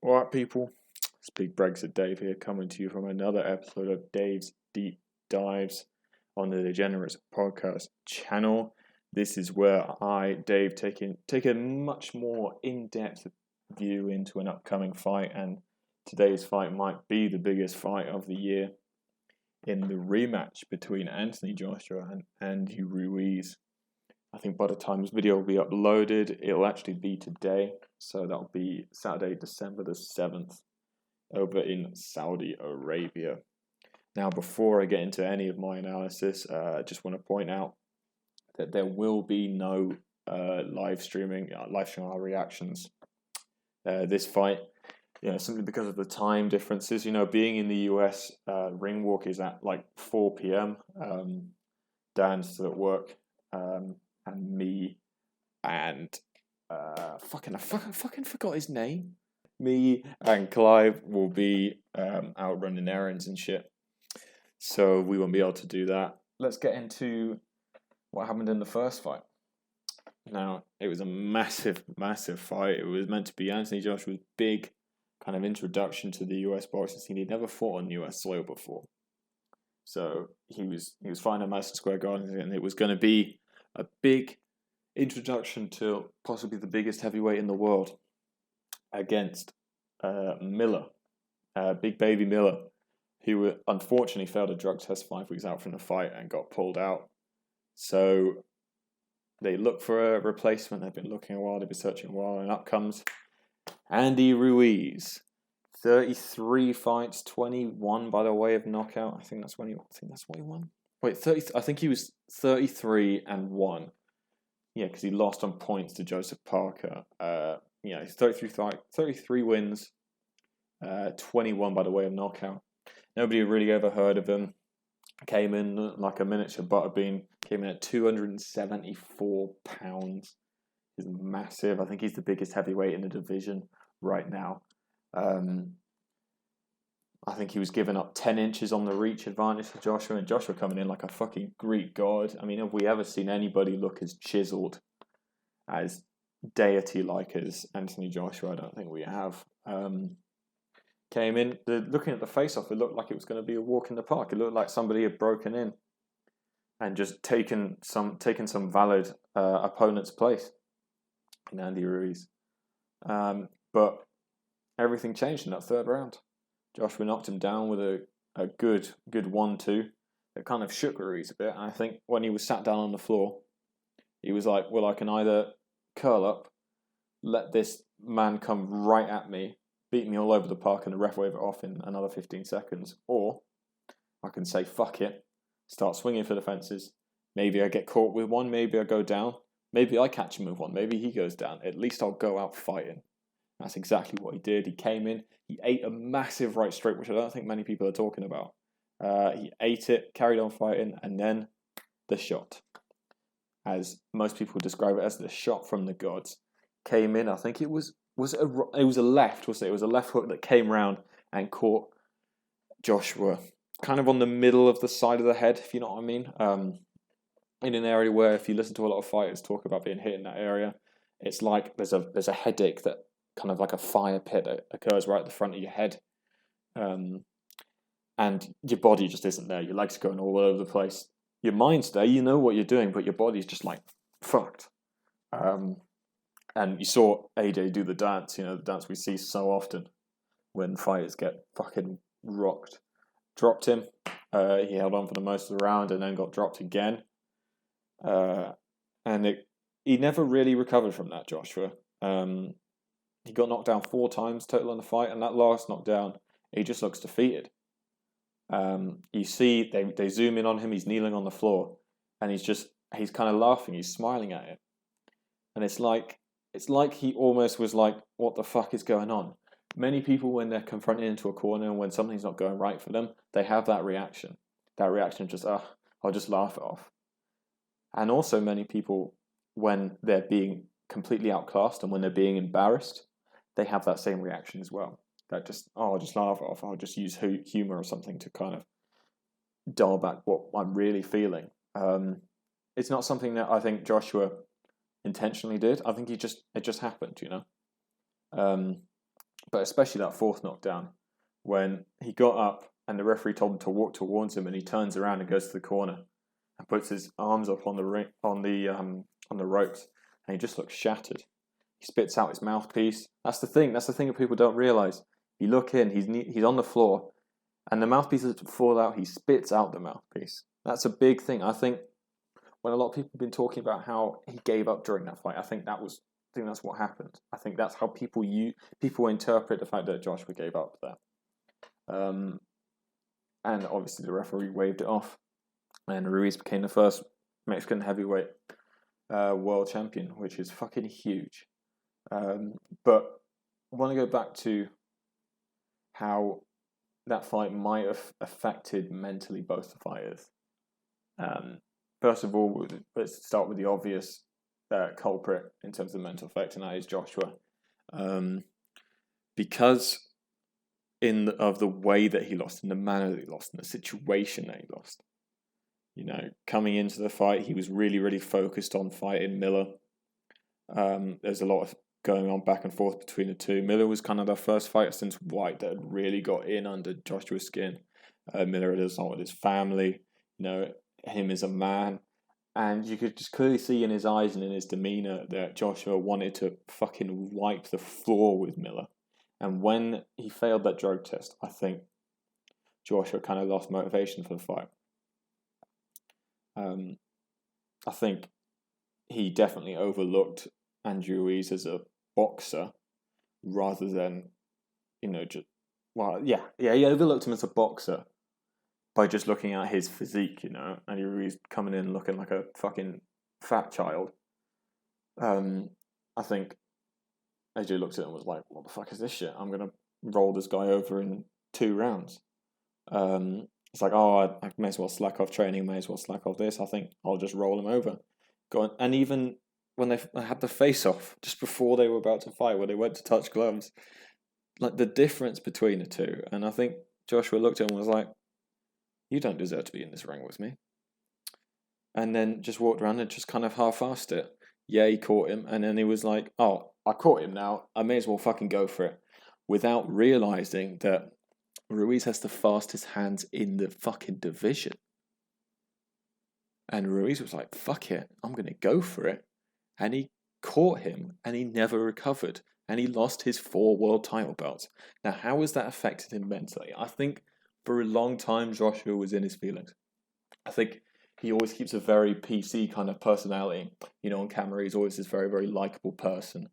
Alright, people, it's Big Brexit Dave here, coming to you from another episode of Dave's Deep Dives on the Degenerates podcast channel. This is where I, Dave, take a much more in-depth view into an upcoming fight, and today's fight might be the biggest fight of the year in the rematch between Anthony Joshua and Andy Ruiz. I think by the time this video will be uploaded, it'll actually be today. So that'll be Saturday, December the 7th, over in Saudi Arabia. Now, before I get into any of my analysis, I just want to point out that there will be no live streaming our reactions. This fight, simply because of the time differences. Being in the US, ring walk is at like 4 p.m. Dan's still at work. And me and I fucking forgot his name. Me and Clive will be out running errands and shit, so we won't be able to do that. Let's get into what happened in the first fight. Now, it was a massive fight. It was meant to be Anthony Joshua's big kind of introduction to the US boxing scene. He'd never fought on US soil before, so he was fighting at Madison Square Garden, and it was going to be a big introduction to possibly the biggest heavyweight in the world against Miller, Big Baby Miller, who unfortunately failed a drug test 5 weeks out from the fight and got pulled out. So they look for a replacement. They've been looking a while, they've been searching a while, and up comes Andy Ruiz. 33 fights, 21 by the way of knockout. I think that's what he won. Wait, 30. I think he was 33-1. Yeah, because he lost on points to Joseph Parker. He's 33 wins, 21 by the way of knockout. Nobody really ever heard of him. Came in like a miniature butterbean. Came in at 274 pounds. He's massive. I think he's the biggest heavyweight in the division right now. I think he was giving up 10 inches on the reach advantage to Joshua, and Joshua coming in like a fucking Greek god. I mean, have we ever seen anybody look as chiseled, as deity-like as Anthony Joshua? I don't think we have. Came in, looking at the face-off, it looked like it was going to be a walk in the park. It looked like somebody had broken in and just taken some valid opponent's place in Andy Ruiz. But everything changed in that third round. Joshua knocked him down with a good 1-2 that kind of shook Ruiz a bit. And I think when he was sat down on the floor, he was like, well, I can either curl up, let this man come right at me, beat me all over the park, and the ref wave it off in another 15 seconds, or I can say, fuck it, start swinging for the fences. Maybe I get caught with one, maybe I go down, maybe I catch him with one, maybe he goes down. At least I'll go out fighting. That's exactly what he did. He came in, he ate a massive right straight, which I don't think many people are talking about. He ate it, carried on fighting, and then the shot, as most people describe it, as the shot from the gods, came in. I think it was a left, wasn't it? It was a left hook that came round and caught Joshua kind of on the middle of the side of the head, if you know what I mean. In an area where, if you listen to a lot of fighters talk about being hit in that area, it's like there's a headache, that kind of like a fire pit that occurs right at the front of your head. And your body just isn't there. Your legs are going all over the place. Your mind's there, you know what you're doing, but your body's just like fucked. And you saw AJ do the dance, the dance we see so often when fighters get fucking rocked. Dropped him. He held on for the most of the round and then got dropped again. He never really recovered from that, Joshua. He got knocked down 4 times total in the fight, and that last knockdown, he just looks defeated. You see, they zoom in on him, he's kneeling on the floor, and he's kind of laughing, he's smiling at it. And it's like he almost was like, what the fuck is going on? Many people, when they're confronted into a corner and when something's not going right for them, they have that reaction. That reaction of just, I'll just laugh it off. And also many people, when they're being completely outclassed and when they're being embarrassed, they have that same reaction as well. That just, I'll just laugh it off. I'll just use humor or something to kind of dial back what I'm really feeling. It's not something that I think Joshua intentionally did. I think it just happened, but especially that fourth knockdown when he got up and the referee told him to walk towards him, and he turns around and goes to the corner and puts his arms up on the ropes, and he just looks shattered. He spits out his mouthpiece. That's the thing. That's the thing that people don't realize. You look in, he's on the floor, and the mouthpiece doesn't fall out. He spits out the mouthpiece. That's a big thing. I think when a lot of people have been talking about how he gave up during that fight, I think that's what happened. I think that's how people interpret the fact that Joshua gave up there. And obviously the referee waved it off, and Ruiz became the first Mexican heavyweight world champion, which is fucking huge. But I want to go back to how that fight might have affected mentally both the fighters. First of all, let's start with the obvious culprit in terms of mental effect, and that is Joshua. Because of the way that he lost, and the manner that he lost, and the situation that he lost. Coming into the fight, he was really, really focused on fighting Miller. There's a lot of going on back and forth between the two. Miller was kind of the first fighter since White that had really got in under Joshua's skin. Miller had assaulted his family, him as a man. And you could just clearly see in his eyes and in his demeanour that Joshua wanted to fucking wipe the floor with Miller. And when he failed that drug test, I think Joshua kind of lost motivation for the fight. I think he definitely overlooked Andrew Ruiz as a boxer rather than, he overlooked him as a boxer by just looking at his physique, Andrew Ruiz coming in looking like a fucking fat child. I think AJ looked at him and was like, what the fuck is this shit? I'm going to roll this guy over in 2 rounds. It's like, I may as well slack off training, may as well slack off this. I think I'll just roll him over. Go on. And even when they had the face-off, just before they were about to fight, where they went to touch gloves, like the difference between the two. And I think Joshua looked at him and was like, you don't deserve to be in this ring with me. And then just walked around and just kind of half-assed it. Yeah, he caught him, and then he was like, I caught him now, I may as well fucking go for it. Without realising that Ruiz has the fastest hands in the fucking division. And Ruiz was like, fuck it, I'm going to go for it. And he caught him, and he never recovered. And he lost his 4 world title belts. Now, how has that affected him mentally? I think for a long time, Joshua was in his feelings. I think he always keeps a very PC kind of personality. On camera, he's always this very, very likeable person.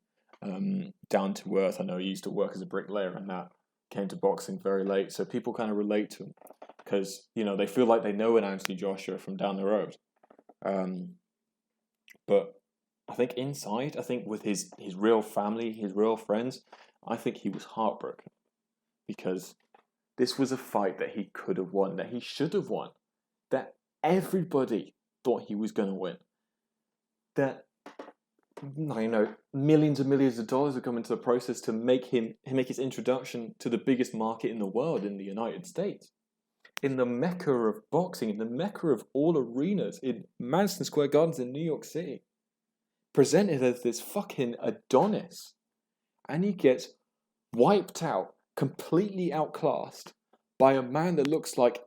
Down to earth. I know he used to work as a bricklayer and that. Came to boxing very late. So people kind of relate to him. Because, they feel like they know an Anthony Joshua from down the road. But I think inside, with his real family, his real friends, I think he was heartbroken. Because this was a fight that he could have won, that he should have won. That everybody thought he was going to win. That, millions and millions of dollars have come into the process to make his introduction to the biggest market in the world, in the United States. In the mecca of boxing, in the mecca of all arenas, in Madison Square Gardens in New York City. Presented as this fucking Adonis. And he gets wiped out, completely outclassed, by a man that looks like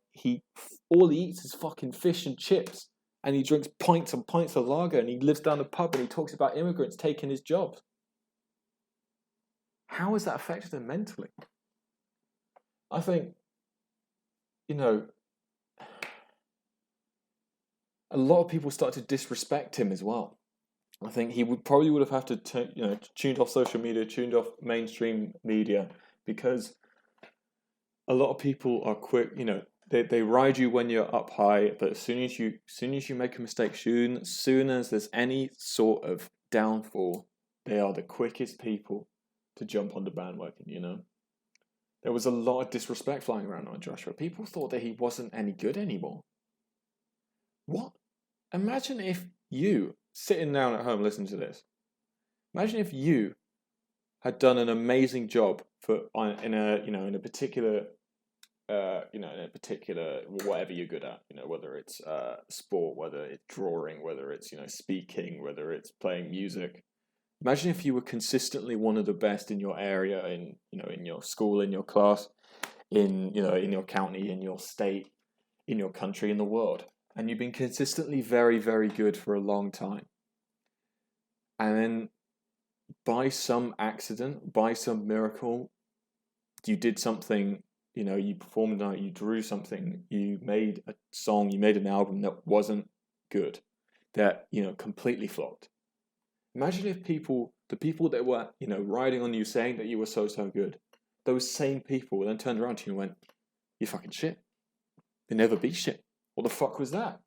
all he eats is fucking fish and chips, and he drinks pints and pints of lager, and he lives down a pub, and he talks about immigrants taking his jobs. How has that affected him mentally? I think, a lot of people start to disrespect him as well. I think he would have had to tuned off social media, tuned off mainstream media, because a lot of people are quick, they ride you when you're up high, but as soon as you make a mistake, soon as there's any sort of downfall, they are the quickest people to jump on the bandwagon, There was a lot of disrespect flying around on Joshua. People thought that he wasn't any good anymore. What? Imagine if you, sitting down at home listening to this, imagine if you had done an amazing job in a particular whatever you're good at, whether it's sport, whether it's drawing, whether it's speaking, whether it's playing music, Imagine if you were consistently one of the best in your area, in your school, in your class, in your county, in your state, in your country, in the world, and you've been consistently very, very good for a long time. And then by some accident, by some miracle, you did something, you performed a night, you drew something, you made a song, you made an album that wasn't good, that, completely flopped. Imagine if the people that were, riding on you saying that you were so, so good, those same people then turned around to you and went, "You fucking shit. You never be shit. What the fuck was that?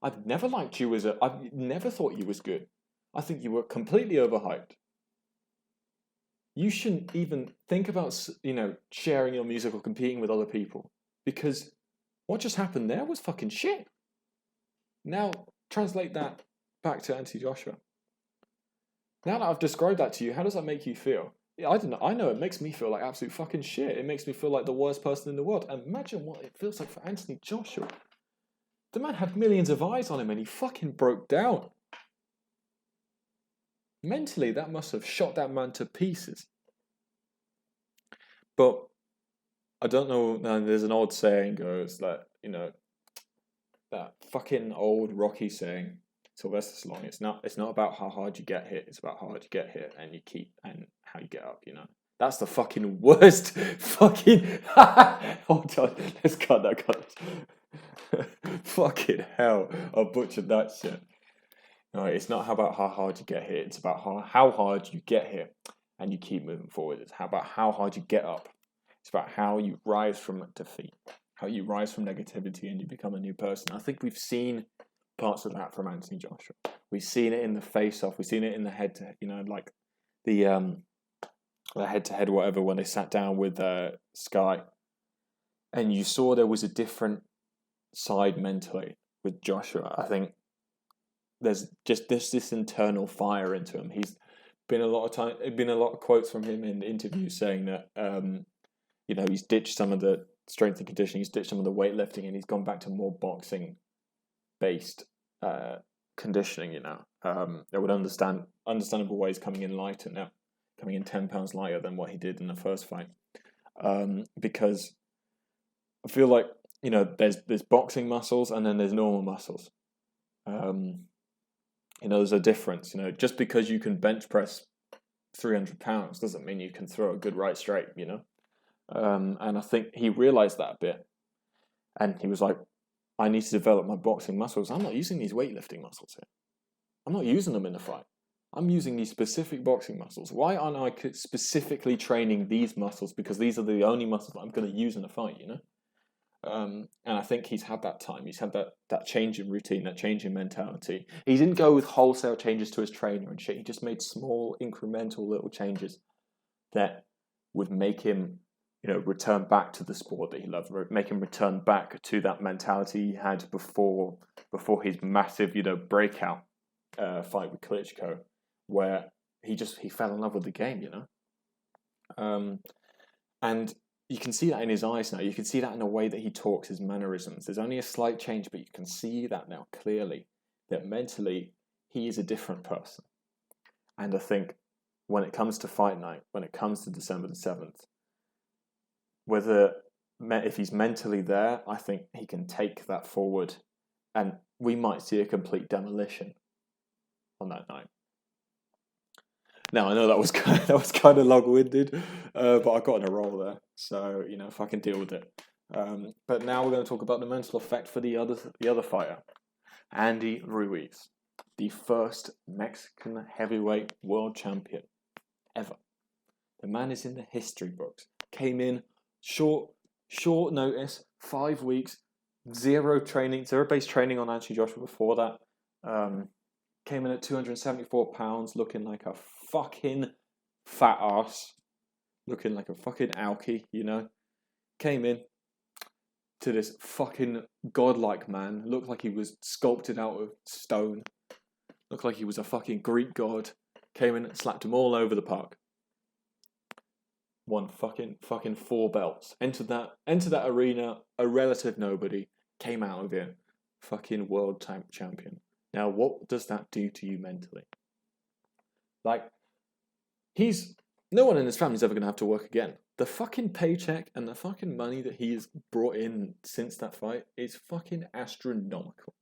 I've never liked you I've never thought you was good. I think you were completely overhyped. You shouldn't even think about, sharing your music or competing with other people, because what just happened there was fucking shit." Now, translate that back to Anthony Joshua. Now that I've described that to you, how does that make you feel? Yeah, I don't know. I know it makes me feel like absolute fucking shit. It makes me feel like the worst person in the world. And imagine what it feels like for Anthony Joshua. The man had millions of eyes on him and he fucking broke down. Mentally, that must have shot that man to pieces. But I don't know. There's an old saying goes that, that fucking old Rocky saying, Sylvester Stallone, it's not about how hard you get hit, it's about how hard you get hit and how you get up, That's the fucking worst fucking hold on, let's cut that. Fucking hell, I butchered that shit. No, it's not about how hard you get hit, it's about how hard you get hit and you keep moving forward. It's about how hard you get up. It's about how you rise from defeat, how you rise from negativity and you become a new person. I think we've seen parts of that from Anthony Joshua. We've seen it in the face-off. We've seen it in the head-to-head, like the head-to-head whatever, when they sat down with Sky. And you saw there was a different side mentally with Joshua. I think there's just this internal fire into him. He's been a lot of quotes from him in interviews saying that he's ditched some of the strength and conditioning, he's ditched some of the weightlifting, and he's gone back to more boxing based conditioning. There would understandable ways coming in lighter now, coming in 10 pounds lighter than what he did in the first fight, because I feel like there's boxing muscles and then there's normal muscles. There's a difference. Just because you can bench press 300 pounds doesn't mean you can throw a good right straight. And I think he realized that a bit, and he was like, I need to develop my boxing muscles. I'm not using these weightlifting muscles here. I'm not using them in the fight. I'm using these specific boxing muscles. Why aren't I specifically training these muscles? Because these are the only muscles that I'm going to use in a fight, And I think he's had that time. He's had that change in routine, that change in mentality. He didn't go with wholesale changes to his trainer and shit. He just made small, incremental little changes that would make him return back to the sport that he loved, make him return back to that mentality he had before his massive, breakout fight with Klitschko, where he fell in love with the game, and you can see that in his eyes now. You can see that in the way that he talks, his mannerisms. There's only a slight change, but you can see that now clearly, that mentally he is a different person. And I think when it comes to fight night, when it comes to December the 7th, if he's mentally there, I think he can take that forward, and we might see a complete demolition on that night. Now I know that was kind of long-winded, but I got in a roll there, so if I can deal with it. But now we're going to talk about the mental effect for the other fighter, Andy Ruiz, the first Mexican heavyweight world champion ever. The man is in the history books. Came in short notice, 5 weeks, zero-based training on Anthony Joshua before that. Came in at 274 pounds, looking like a fucking fat ass, looking like a fucking alky, Came in to this fucking godlike man, looked like he was sculpted out of stone, looked like he was a fucking Greek god. Came in and slapped him all over the park. Won fucking 4 belts. Entered that arena, a relative nobody. Came out of it, fucking world champion. Now, what does that do to you mentally? Like, no one in his family's ever going to have to work again. The fucking paycheck and the fucking money that he's brought in since that fight is fucking astronomical.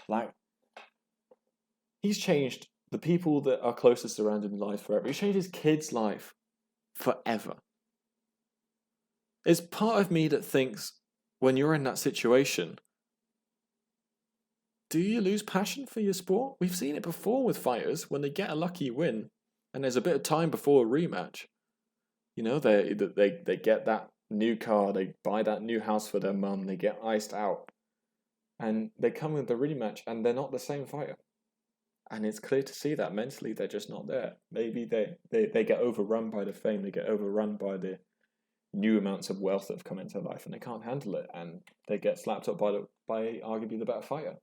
Like, he's changed the people that are closest around him in life forever. He's changed his kid's life forever. There's part of me that thinks, when you're in that situation, do you lose passion for your sport? We've seen it before with fighters when they get a lucky win and there's a bit of time before a rematch. You know, they get that new car, they buy that new house for their mum, they get iced out, and they come with the rematch and they're not the same fighter. And it's clear to see that mentally they're just not there. Maybe they get overrun by the fame, they get overrun by the new amounts of wealth that have come into life, and they can't handle it, and they get slapped up by arguably the better fighter.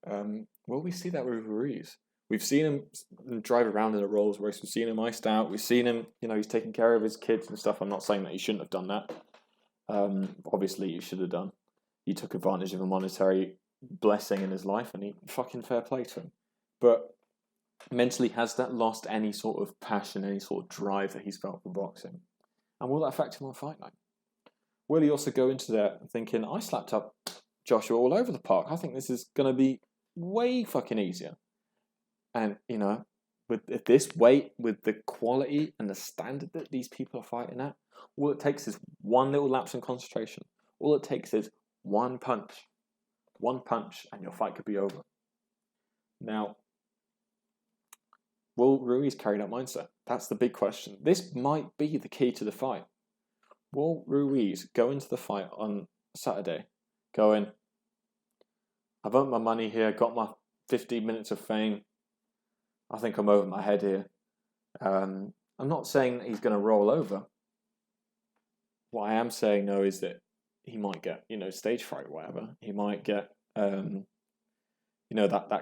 Well, we see that with Ruiz. We've seen him drive around in a Rolls Royce. We've seen him iced out. We've seen him, he's taking care of his kids and stuff. I'm not saying that he shouldn't have done that. Obviously, he should have done. He took advantage of a monetary blessing in his life, and he fucking fair play to him. But mentally, has that lost any sort of passion, any sort of drive that he's felt for boxing? And will that affect him on fight night? Will he also go into there thinking, I slapped up Joshua all over the park. I think this is going to be way fucking easier. And, with this weight, with the quality and the standard that these people are fighting at, all it takes is one little lapse in concentration. All it takes is one punch, and your fight could be over. Now, will Ruiz carry that mindset? That's the big question. This might be the key to the fight. Will Ruiz go into the fight on Saturday going, I've earned my money here, got my 15 minutes of fame, I think I'm over my head here. I'm not saying that he's going to roll over. What I am saying, though, is that he might get, stage fright or whatever. He might get, that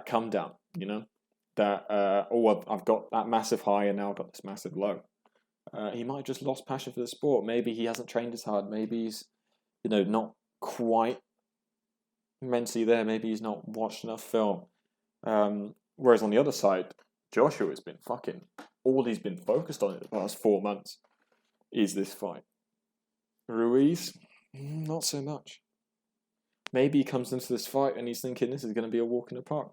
come down, that, I've got that massive high and now I've got this massive low. He might have just lost passion for the sport. Maybe he hasn't trained as hard. Maybe he's, not quite mentally there. Maybe he's not watched enough film. Whereas on the other side, Joshua has been all he's been focused on in the past 4 months is this fight. Ruiz, not so much. Maybe he comes into this fight and he's thinking this is going to be a walk in the park.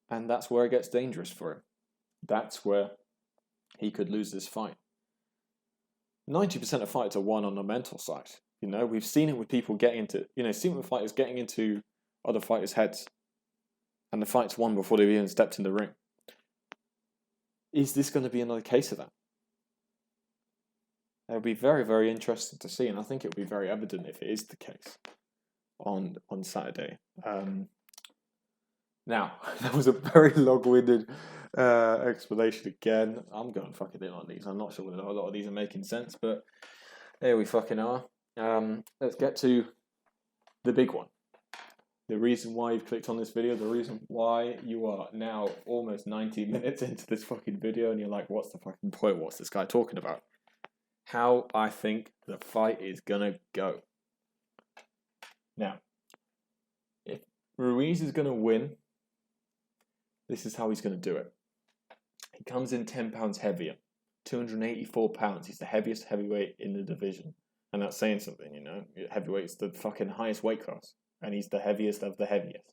And that's where it gets dangerous for him. That's where he could lose this fight. 90% of fights are won on the mental side. We've seen it with people getting into, seen it with fighters getting into other fighters' heads. And the fight's won before they've even stepped in the ring. Is this going to be another case of that? It'll be very, very interesting to see, and I think it'll be very evident if it is the case on Saturday. Now, that was a very long-winded explanation again. I'm going fucking in on these. I'm not sure whether a lot of these are making sense, but there we fucking are. Let's get to the big one. The reason why you've clicked on this video, the reason why you are now almost 90 minutes into this fucking video and you're like, what's the fucking point? What's this guy talking about? How I think the fight is going to go. Now, if Ruiz is going to win, this is how he's going to do it. He comes in 10 pounds heavier, 284 pounds. He's the heaviest heavyweight in the division. And that's saying something, Heavyweight's the fucking highest weight class. And he's the heaviest of the heaviest.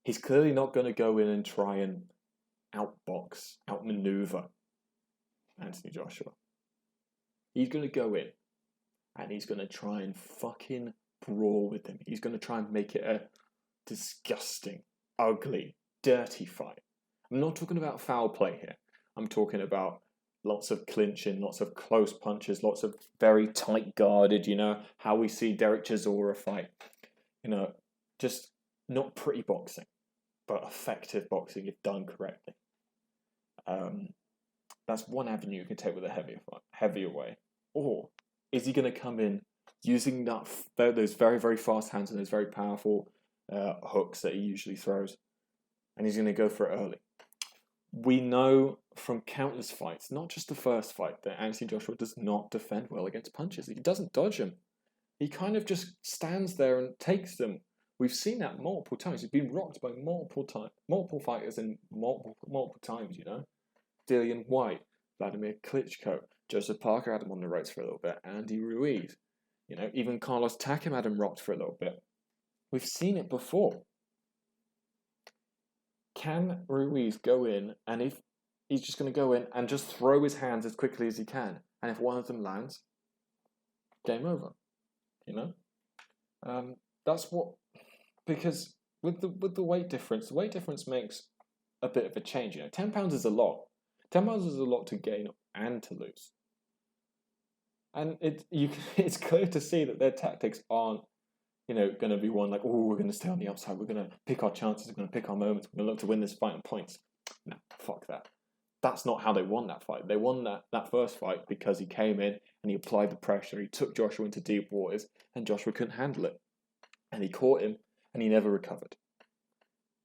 He's clearly not going to go in and try and outbox, outmaneuver Anthony Joshua. He's going to go in and he's going to try and fucking brawl with him. He's going to try and make it a disgusting, ugly, dirty fight. I'm not talking about foul play here. I'm talking about lots of clinching, lots of close punches, lots of very tight guarded, how we see Derek Chisora fight. Just not pretty boxing, but effective boxing if done correctly. That's one avenue you can take with a heavier way. Or is he going to come in using those very, very fast hands and those very powerful hooks that he usually throws, and he's going to go for it early? We know from countless fights, not just the first fight, that Anthony Joshua does not defend well against punches. He doesn't dodge them. He kind of just stands there and takes them We've seen that multiple times. He's been rocked by multiple fighters in multiple times. Dillian White, Vladimir Klitschko, Joseph Parker had him on the ropes for a little bit, Andy Ruiz, even Carlos Takam had him rocked for a little bit. We've seen it before. Can Ruiz go in, and if he's just going to go in and just throw his hands as quickly as he can, and if one of them lands, game over. That's what, because with the weight difference makes a bit of a change. £10 is a lot. £10 is a lot to gain and to lose. And it's clear to see that their tactics aren't, going to be one like, oh, we're going to stay on the upside. We're going to pick our chances. We're going to pick our moments. We're going to look to win this fight on points. No, fuck that. That's not how they won that fight. They won that first fight because he came in and he applied the pressure. He took Joshua into deep waters and Joshua couldn't handle it. And he caught him and he never recovered.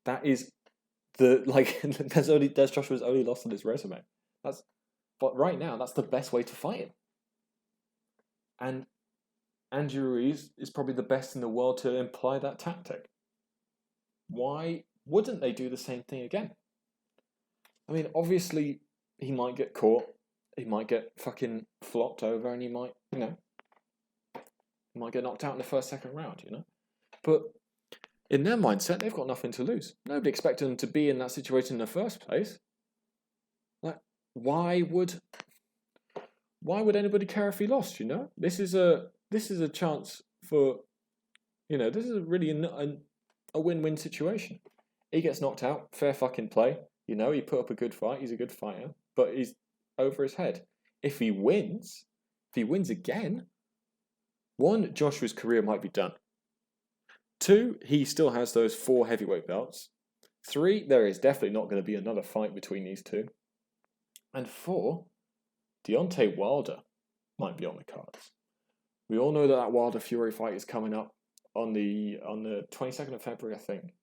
That is there's Joshua's only loss on his resume. But right now, that's the best way to fight him. And Andy Ruiz is probably the best in the world to imply that tactic. Why wouldn't they do the same thing again? I mean, obviously, he might get caught. He might get fucking flopped over, and he might get knocked out in the first, second round, But in their mindset, they've got nothing to lose. Nobody expected them to be in that situation in the first place. Like, why would anybody care if he lost? This is a chance for, this is really a win-win situation. He gets knocked out, fair fucking play. He put up a good fight. He's a good fighter, but he's over his head. If he wins again, 1, Joshua's career might be done. 2, he still has those 4 heavyweight belts. 3, there is definitely not going to be another fight between these two. And 4, Deontay Wilder might be on the cards. We all know that Wilder Fury fight is coming up on the 22nd of February, I think.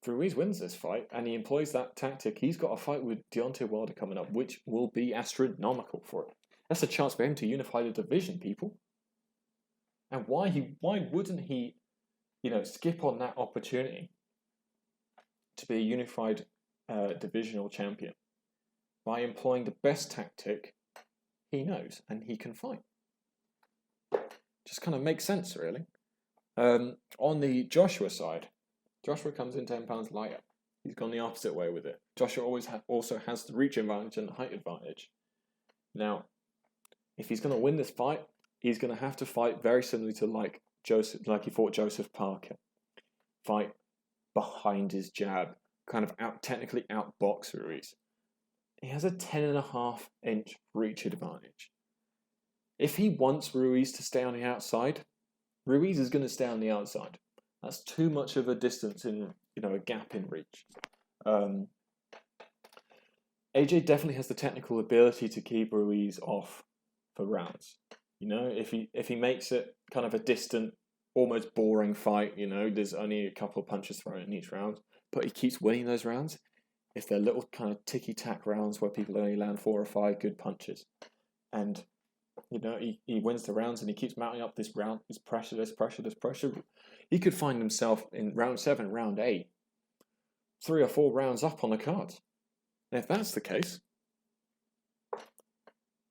If Ruiz wins this fight and he employs that tactic, he's got a fight with Deontay Wilder coming up, which will be astronomical for it. That's a chance for him to unify the division, people. And why wouldn't he, skip on that opportunity to be a unified divisional champion by employing the best tactic he knows and he can fight? Just kind of makes sense, really. On the Joshua side, Joshua comes in £10 lighter. He's gone the opposite way with it. Joshua also has the reach advantage and the height advantage. Now, if he's going to win this fight, he's going to have to fight very similarly to like he fought Joseph Parker. Fight behind his jab, kind of technically outbox Ruiz. He has a 10.5-inch reach advantage. If he wants Ruiz to stay on the outside, Ruiz is going to stay on the outside. That's too much of a distance in, a gap in reach. AJ definitely has the technical ability to keep Ruiz off for rounds. If he makes it kind of a distant, almost boring fight, there's only a couple of punches thrown in each round, but he keeps winning those rounds. If they're little kind of ticky-tack rounds where people only land 4 or 5 good punches, and he wins the rounds and he keeps mounting up this pressure. He could find himself in round 7, round 8, 3 or 4 rounds up on the card. And if that's the case,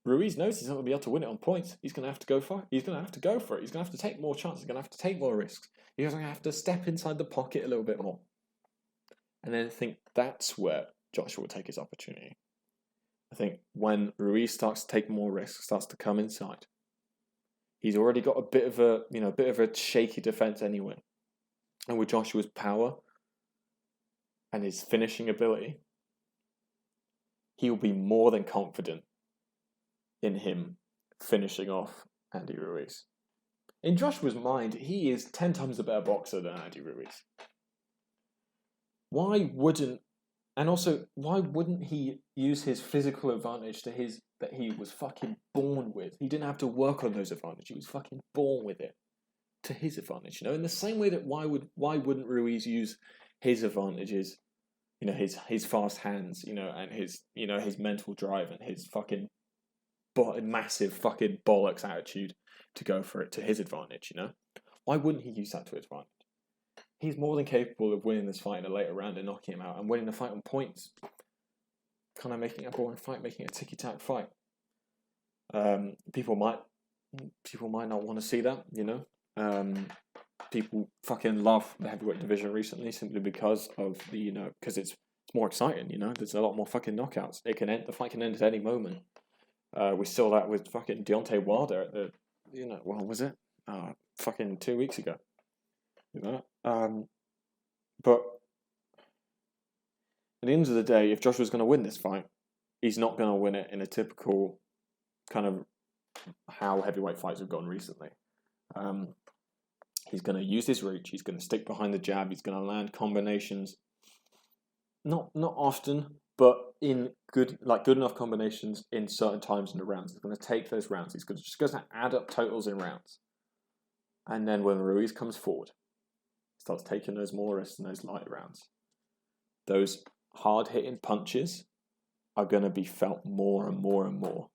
Ruiz knows he's not going to be able to win it on points. He's going to have to go for it. He's going to have to go for it. He's going to have to take more chances. He's going to have to take more risks. He's going to have to step inside the pocket a little bit more. And then I think that's where Joshua will take his opportunity. I think when Ruiz starts to take more risks, starts to come inside, he's already got a bit of a shaky defense anyway. And with Joshua's power and his finishing ability, he'll be more than confident in him finishing off Andy Ruiz. In Joshua's mind, he is 10 times a better boxer than Andy Ruiz. Why wouldn't he use his physical advantage that he was fucking born with? He didn't have to work on those advantages. He was fucking born with it to his advantage. In the same way that why wouldn't Ruiz use his advantages, his fast hands, and his mental drive and his fucking massive fucking bollocks attitude to go for it to his advantage, Why wouldn't he use that to his advantage? he's more than capable of winning this fight in a later round and knocking him out and winning the fight on points. Kind of making a boring fight, making a ticky-tack fight. People might not want to see that, People fucking love the heavyweight division recently simply because of because it's more exciting, There's a lot more fucking knockouts. The fight can end at any moment. We saw that with fucking Deontay Wilder at the, what was it? Fucking 2 weeks ago. But at the end of the day, if Joshua's going to win this fight, he's not going to win it in a typical kind of how heavyweight fights have gone recently. He's going to use his reach. He's going to stick behind the jab. He's going to land combinations. Not often, but in good enough combinations in certain times in the rounds. He's going to take those rounds. He's just going to add up totals in rounds. And then when Ruiz comes forward, starts taking those more risks in those light rounds, those hard-hitting punches are going to be felt more and more and more.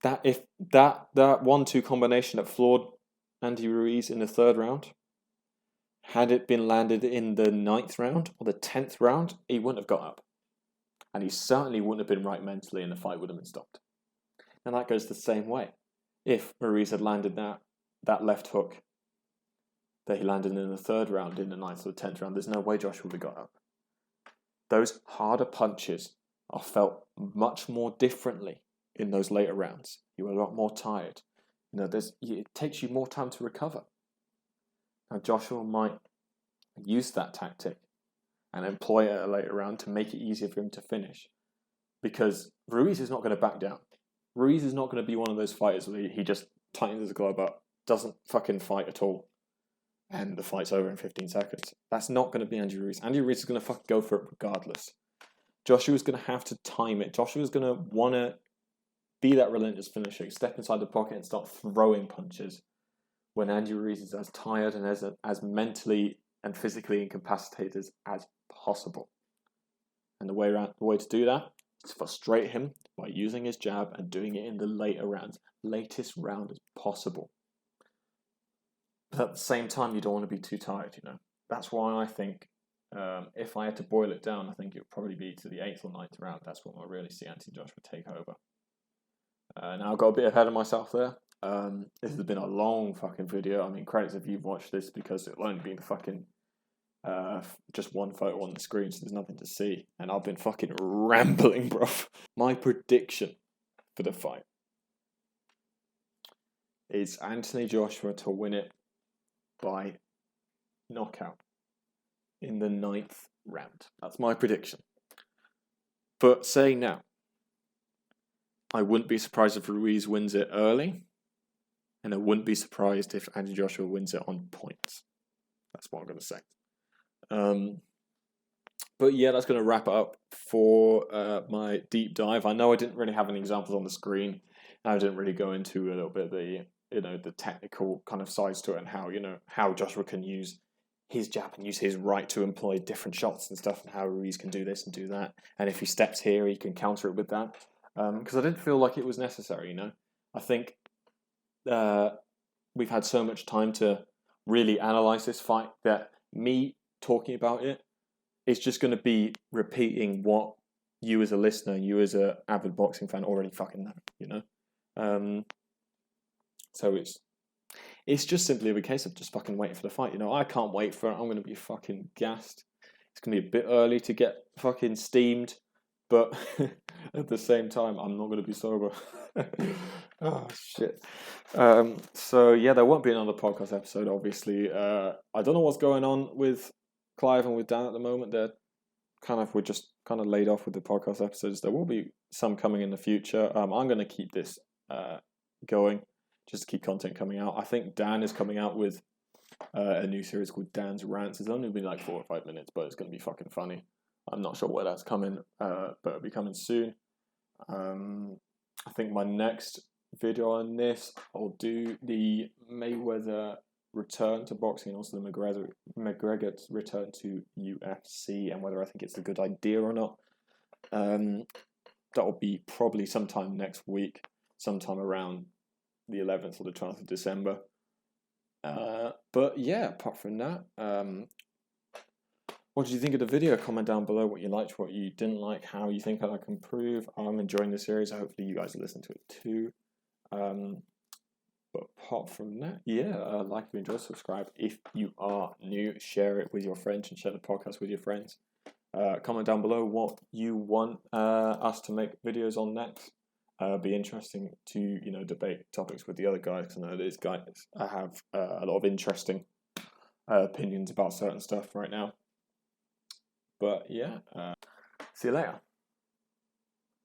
That 1-2 combination that floored Andy Ruiz in the 3rd round, had it been landed in the 9th round or the 10th round, he wouldn't have got up. And he certainly wouldn't have been right mentally and the fight would have been stopped. And that goes the same way. If Ruiz had landed that left hook that he landed in the 3rd round in the 9th or the 10th round, there's no way Joshua would have got up. Those harder punches are felt much more differently in those later rounds. You were a lot more tired. It takes you more time to recover. Now Joshua might use that tactic and employ it at a later round to make it easier for him to finish. Because Ruiz is not going to back down. Ruiz is not going to be one of those fighters where he just tightens his glove up, doesn't fucking fight at all, and the fight's over in 15 seconds. That's not going to be Andy Ruiz. Andy Ruiz is going to fucking go for it regardless. Joshua's going to have to time it. Joshua's going to want to be that relentless finisher, step inside the pocket and start throwing punches when Andy Ruiz is as tired and as mentally and physically incapacitated as possible. And the way to do that is to frustrate him by using his jab and doing it in the later rounds, latest round as possible. But at the same time, you don't want to be too tired, That's why I think if I had to boil it down, I think it would probably be to the 8th or 9th round. That's when I really see Anthony Joshua take over. Now I got a bit ahead of myself there. This has been a long fucking video. I mean, credits if you've watched this because it'll only be the fucking just one photo on the screen, so there's nothing to see. And I've been fucking rambling, bro. My prediction for the fight is Anthony Joshua to win it by knockout in the 9th round. That's my prediction. But saying now, I wouldn't be surprised if Ruiz wins it early, and I wouldn't be surprised if Andy Joshua wins it on points. That's what I'm going to say. But yeah, that's going to wrap it up for my deep dive. I know I didn't really have any examples on the screen. I didn't really go into a little bit of the technical kind of sides to it and how Joshua can use his jab and use his right to employ different shots and stuff, and how Ruiz can do this and do that. And if he steps here, he can counter it with that. Because I didn't feel like it was necessary, I think we've had so much time to really analyse this fight that me talking about it is just going to be repeating what you as a listener, you as an avid boxing fan already fucking know, So it's just simply a case of just fucking waiting for the fight, I can't wait for it. I'm going to be fucking gassed. It's going to be a bit early to get fucking steamed, but at the same time, I'm not going to be sober. Oh, shit. So, yeah, there won't be another podcast episode, obviously. I don't know what's going on with Clive and with Dan at the moment. We're just kind of laid off with the podcast episodes. There will be some coming in the future. I'm going to keep this going, just to keep content coming out. I think Dan is coming out with a new series called Dan's Rants. It's only been like 4 or 5 minutes, but it's going to be fucking funny. I'm not sure where that's coming, but it'll be coming soon. I think my next video on this, I'll do the Mayweather return to boxing and also the McGregor return to UFC and whether I think it's a good idea or not. That'll be probably sometime next week, sometime around the 11th or the 12th of December. But yeah, apart from that, what did you think of the video? Comment down below what you liked, what you didn't like, how you think I can improve. I'm enjoying the series. Hopefully you guys listen to it too. But apart from that, yeah, like if you enjoy, subscribe. If you are new, share it with your friends and share the podcast with your friends. Comment down below what you want us to make videos on next. Be interesting to debate topics with the other guys, because I know these guys have a lot of interesting opinions about certain stuff right now. But yeah, see you later.